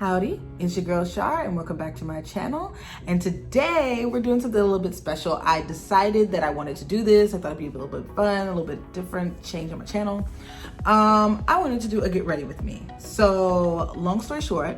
Howdy, it's your girl Shar and welcome back to my channel. And today we're doing something a little bit special. I decided that I wanted to do this. I thought it'd be a little bit fun, a little bit different, change on my channel. I wanted to do a get ready with me. So long story short,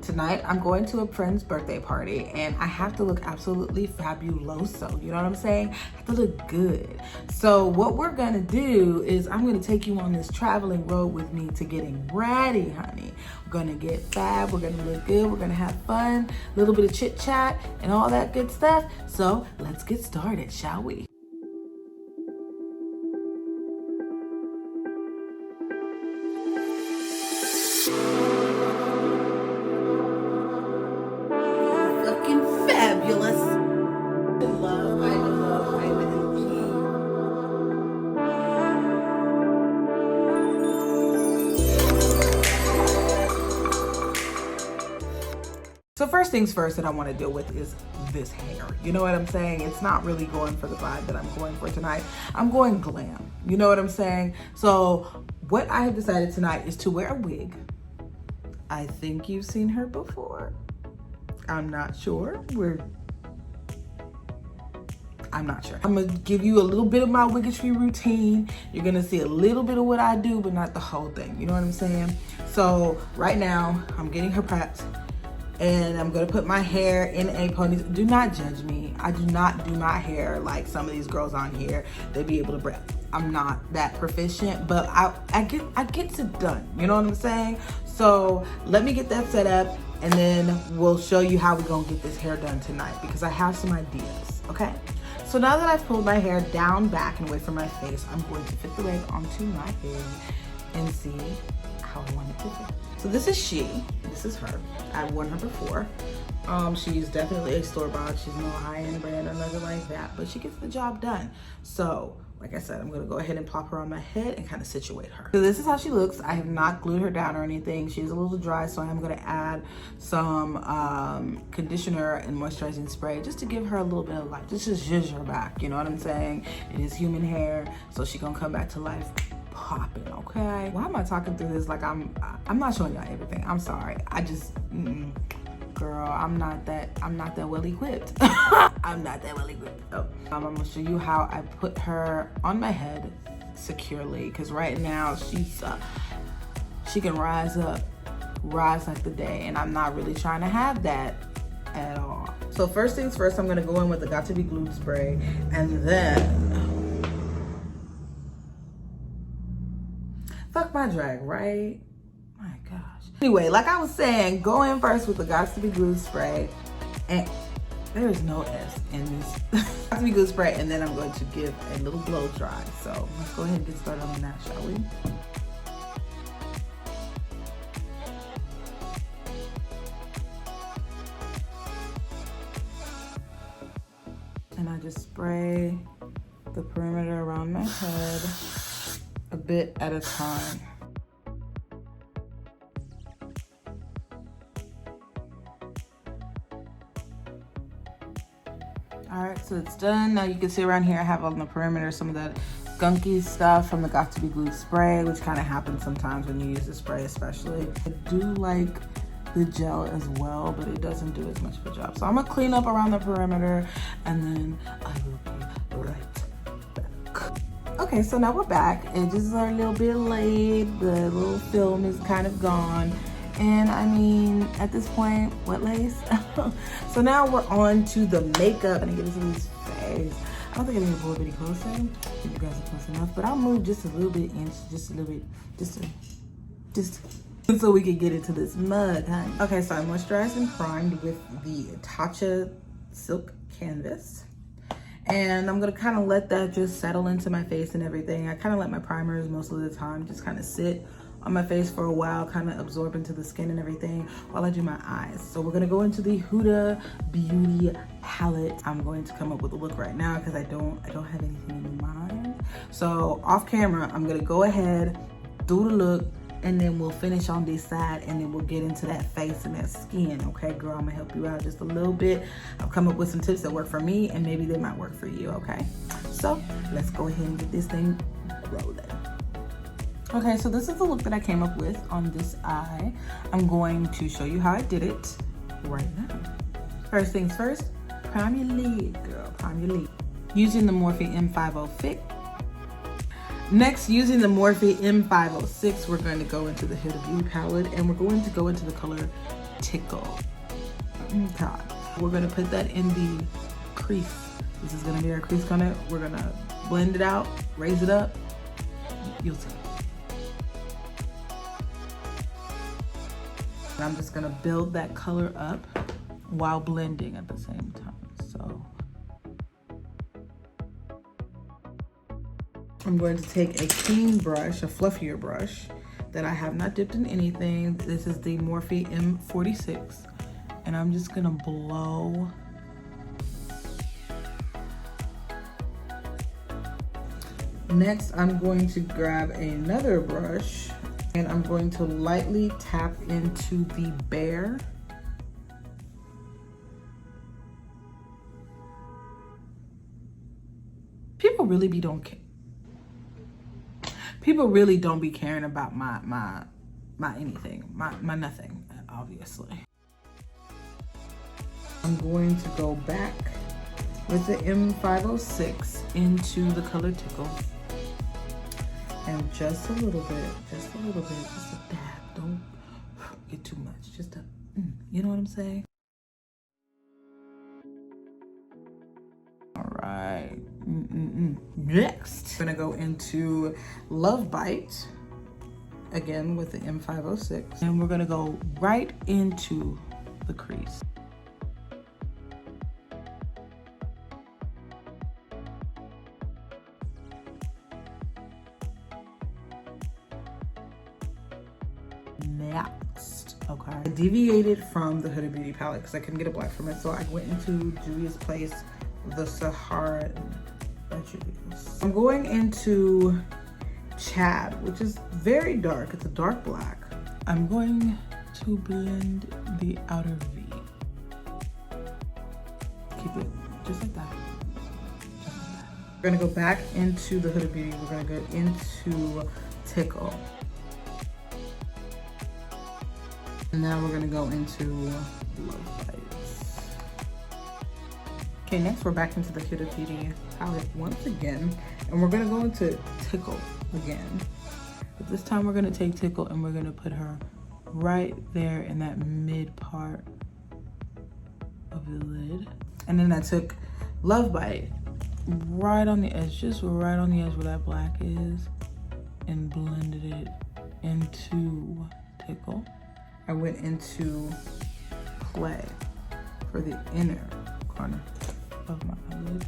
tonight I'm going to a friend's birthday party and I have to look absolutely fabuloso. You know what I'm saying? I have to look good. So what we're gonna do is I'm gonna take you on this traveling road with me to getting ready, honey. We're gonna get fab, we're gonna look good, we're gonna have fun, a little bit of chit chat and all that good stuff. So let's get started, shall we? So first things first that I want to deal with is this hair. You know what I'm saying? It's not really going for the vibe that I'm going for tonight. I'm going glam. You know what I'm saying? So what I have decided tonight is to wear a wig. I think you've seen her before. I'm not sure. I'm not sure. I'm gonna give you a little bit of my wiggetry routine. You're gonna see a little bit of what I do, but not the whole thing. You know what I'm saying? So right now, I'm getting her prepped. And I'm gonna put my hair in a ponytail. Do not judge me. I do not do my hair like some of these girls on here. They be able to breath. I'm not that proficient, but I get it done. You know what I'm saying? So let me get that set up and then we'll show you how we're gonna get this hair done tonight because I have some ideas, okay? So now that I've pulled my hair down, back, and away from my face, I'm going to fit the wig onto my head and see how I want it to fit. So this is she, this is her. I've worn her before. She's definitely a store-bought. She's no high-end brand or nothing like that, but she gets the job done. So, like I said, I'm gonna go ahead and plop her on my head and kind of situate her. So this is how she looks. I have not glued her down or anything. She's a little dry, so I'm gonna add some conditioner and moisturizing spray just to give her a little bit of life. Just to zhuzh her back, you know what I'm saying? It is human hair, so she's gonna come back to life. Popping, okay? Why am I talking through this like I'm not showing y'all everything? I'm sorry. I just girl, I'm not that well equipped. I'm not that well equipped. Oh. I'm gonna show you how I put her on my head securely because right now she can rise like the day, and I'm not really trying to have that at all. So first things first, I'm gonna go in with the Got to Be Glued spray, and then fuck my drag, right? My gosh. Anyway, like I was saying, go in first with the Got to Be Glued spray. And there is no S in this. Got to Be Glued spray, and then I'm going to give a little blow dry. So let's go ahead and get started on that, shall we? And I just spray the perimeter around my head, a bit at a time. All right, so it's done. Now you can see around here I have on the perimeter some of that gunky stuff from the Got to Be Glued spray, which kind of happens sometimes when you use the spray especially. I do like the gel as well, but it doesn't do as much of a job. So I'm gonna clean up around the perimeter and then I will be right back. Okay, so now we're back. Edges are a little bit laid. The little film is kind of gone. And I mean, at this point, what lace? So now we're on to the makeup. And I get into this face. I don't think I need to pull it any closer. I think you guys are close enough. But I'll move just a little bit inch, just so we can get into this mug, honey. Okay, so I moisturized and primed with the Tatcha Silk Canvas. And I'm gonna kind of let that just settle into my face and everything. I kind of let my primers most of the time just kind of sit on my face for a while, kind of absorb into the skin and everything while I do my eyes. So we're gonna go into the Huda Beauty Palette. I'm going to come up with a look right now because I don't have anything in mind. So off camera, I'm gonna go ahead, do the look, and then we'll finish on this side and then we'll get into that face and that skin. Okay, girl, I'm gonna help you out just a little bit. I've come up with some tips that work for me and maybe they might work for you, okay? So let's go ahead and get this thing rolling. Okay, so this is the look that I came up with on this eye. I'm going to show you how I did it right now. First things first, prime your lid, girl, prime your lid. Using the Morphe M506. Next, using the Morphe M506, we're going to go into the Huda Beauty palette and we're going to go into the color Tickle. God. We're going to put that in the crease. This is going to be our crease color. We're going to blend it out, raise it up. You'll see. And I'm just going to build that color up while blending at the same time. So I'm going to take a clean brush, a fluffier brush that I have not dipped in anything. This is the Morphe M46. And I'm just gonna blow next. I'm going to grab another brush and I'm going to lightly tap into the Beige. People really don't be caring about my anything, my nothing, obviously. I'm going to go back with the M506 into the color Tickle. And just a little bit, just a dab. Don't get too much, just a, you know what I'm saying? All right, Next, I'm gonna go into Love Bite, again with the M506. And we're gonna go right into the crease. Next, okay, I deviated from the Huda Beauty palette because I couldn't get a black from it, so I went into Juvias Place, the Saharan by Juvias. I'm going into Chad, which is very dark. It's a dark black. I'm going to blend the outer V. Keep it just like that. Just like that. We're gonna go back into the Huda Beauty. We're gonna go into Tickle. And now we're gonna go into Love Bites. Okay, next we're back into the Huda Beauty palette once again, and we're gonna go into Tickle again. But this time we're gonna take Tickle and we're gonna put her right there in that mid part of the lid. And then I took Love Bite right on the edge, just right on the edge where that black is, and blended it into Tickle. I went into Play for the inner corner of my eyelid.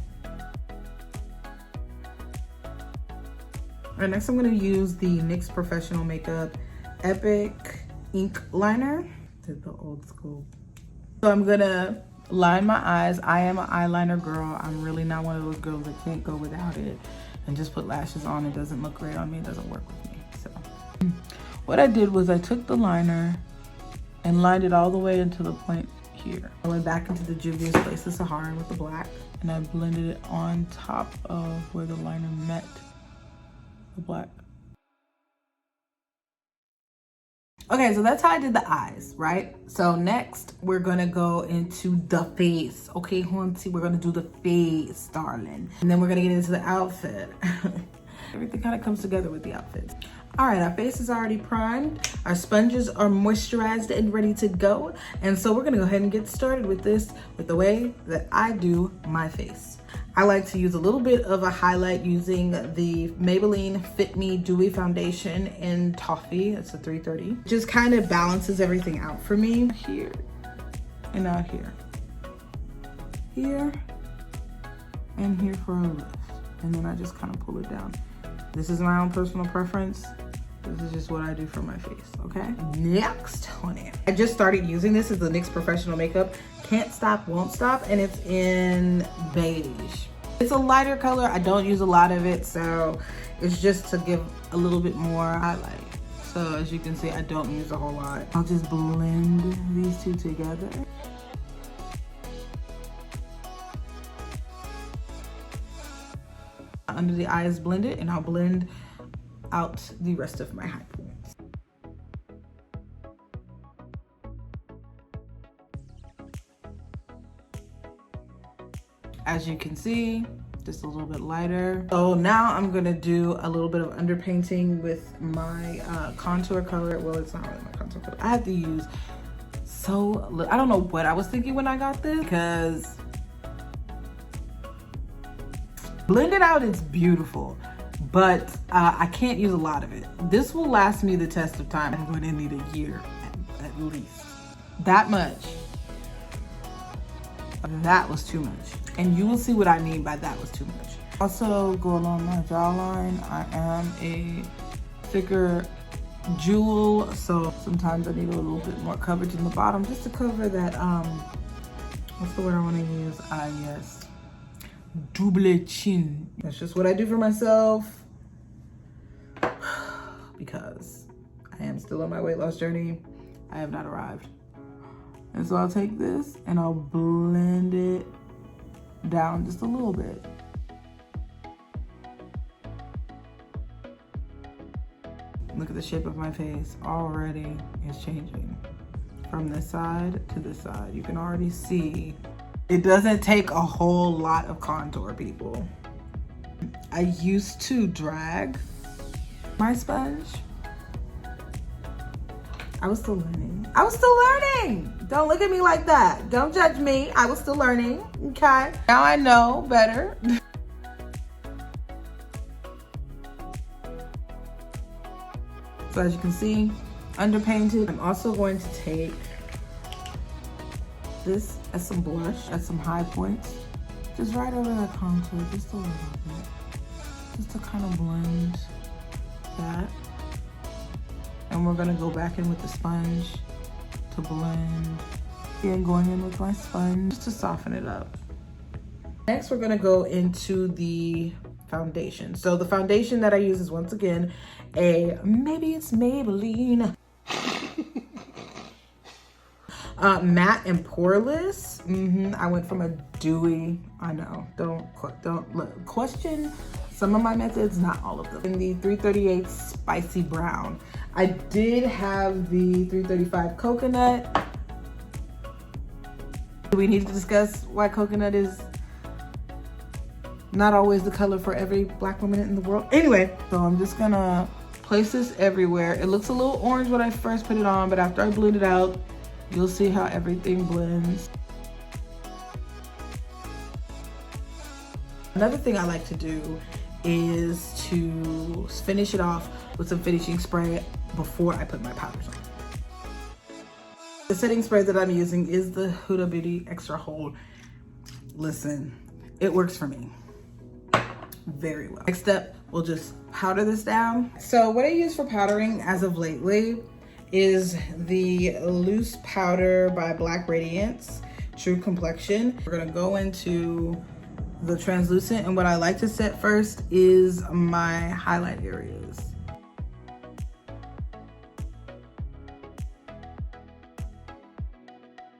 All right, next I'm gonna use the NYX Professional Makeup Epic Ink Liner. Did the old school. So I'm gonna line my eyes. I am an eyeliner girl. I'm really not one of those girls that can't go without it and just put lashes on. It doesn't look great on me. It doesn't work with me. So what I did was I took the liner and lined it all the way into the point here. I went back into the Juvias Place, the Saharan with the black, and I blended it on top of where the liner met the black. Okay, so that's how I did the eyes, right? So next, we're gonna go into the face. Okay, Haunty, we're gonna do the face, darling. And then we're gonna get into the outfit. Everything kind of comes together with the outfits. All right, our face is already primed. Our sponges are moisturized and ready to go. And so we're gonna go ahead and get started with this, with the way that I do my face. I like to use a little bit of a highlight using the Maybelline Fit Me Dewy Foundation in Toffee. It's a 330. Just kind of balances everything out for me. Here and out here. Here and here for a lift. And then I just kind of pull it down. This is my own personal preference. This is just what I do for my face, okay? Next, honey. I just started using this as the NYX Professional Makeup Can't Stop, Won't Stop, and it's in Beige. It's a lighter color. I don't use a lot of it, so it's just to give a little bit more highlight. So as you can see, I don't use a whole lot. I'll just blend these two together. Under the eye is blended, and I'll blend out the rest of my high points. As you can see, just a little bit lighter. So now I'm gonna do a little bit of underpainting with my contour color. Well, it's not really my contour color. I have to use I don't know what I was thinking when I got this, because blended out, it's beautiful, but I can't use a lot of it. This will last me the test of time. I'm going to need a year at least. That much. That was too much. And you will see what I mean by that was too much. Also, go along my jawline. I am a thicker jewel, so sometimes I need a little bit more coverage in the bottom just to cover that, what's the word I want to use? Yes. Double chin. That's just what I do for myself because I am still on my weight loss journey. I have not arrived. And so I'll take this and I'll blend it down just a little bit. Look at the shape of my face. Already is changing from this side to this side. You can already see it doesn't take a whole lot of contour, people. I used to drag my sponge. I was still learning. Don't look at me like that. Don't judge me. I was still learning, okay? Now I know better. So as you can see, underpainted. I'm also going to take this as some blush, at some high points. Just right over that contour, just a little bit. Just to kind of blend that. And we're gonna go back in with the sponge to blend. Again, going in with my sponge just to soften it up. Next, we're gonna go into the foundation. So the foundation that I use is, once again, maybe it's Maybelline matte and poreless. I went from a dewy, I know, don't question some of my methods, not all of them. In the 338 spicy brown. I did have the 335 coconut. Do we need to discuss why coconut is not always the color for every black woman in the world? Anyway, so I'm just gonna place this everywhere. It looks a little orange when I first put it on, but after I blend it out, you'll see how everything blends. Another thing I like to do is to finish it off with some finishing spray before I put my powders on. The setting spray that I'm using is the Huda Beauty Extra Hold. Listen, it works for me very well. Next step, we'll just powder this down. So what I use for powdering as of lately is the loose powder by Black Radiance True Complexion. We're gonna go into the translucent, and what I like to set first is my highlight areas.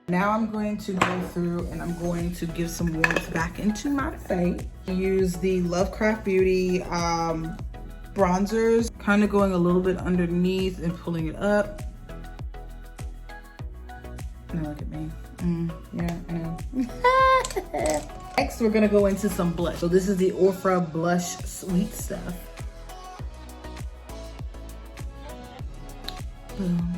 Now I'm going to go through and I'm going to give some warmth back into my face. Use the Lovecraft Beauty bronzers, kind of going a little bit underneath and pulling it up. Now look at me. Yeah, I know. Next, we're gonna go into some blush. So this is the Orpha Blush Sweet Stuff. Boom.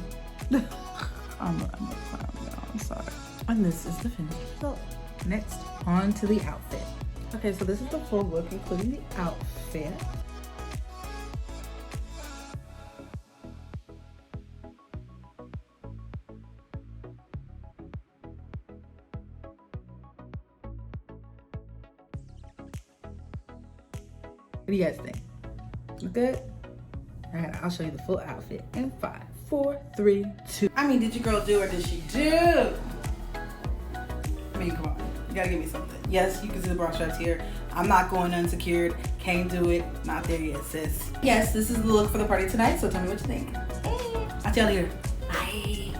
I'm a clown, y'all. I'm sorry. And this is the finished result. Next, on to the outfit. Okay, so this is the full look, including the outfit. What do you guys think? Look good? All right, I'll show you the full outfit in 5, 4, 3, 2. I mean, did your girl do or did she do? I mean, come on, you gotta give me something. Yes, you can see the bra straps here. I'm not going unsecured, can't do it, not there yet, sis. Yes, this is the look for the party tonight, so tell me what you think. I'll tell you later. Bye.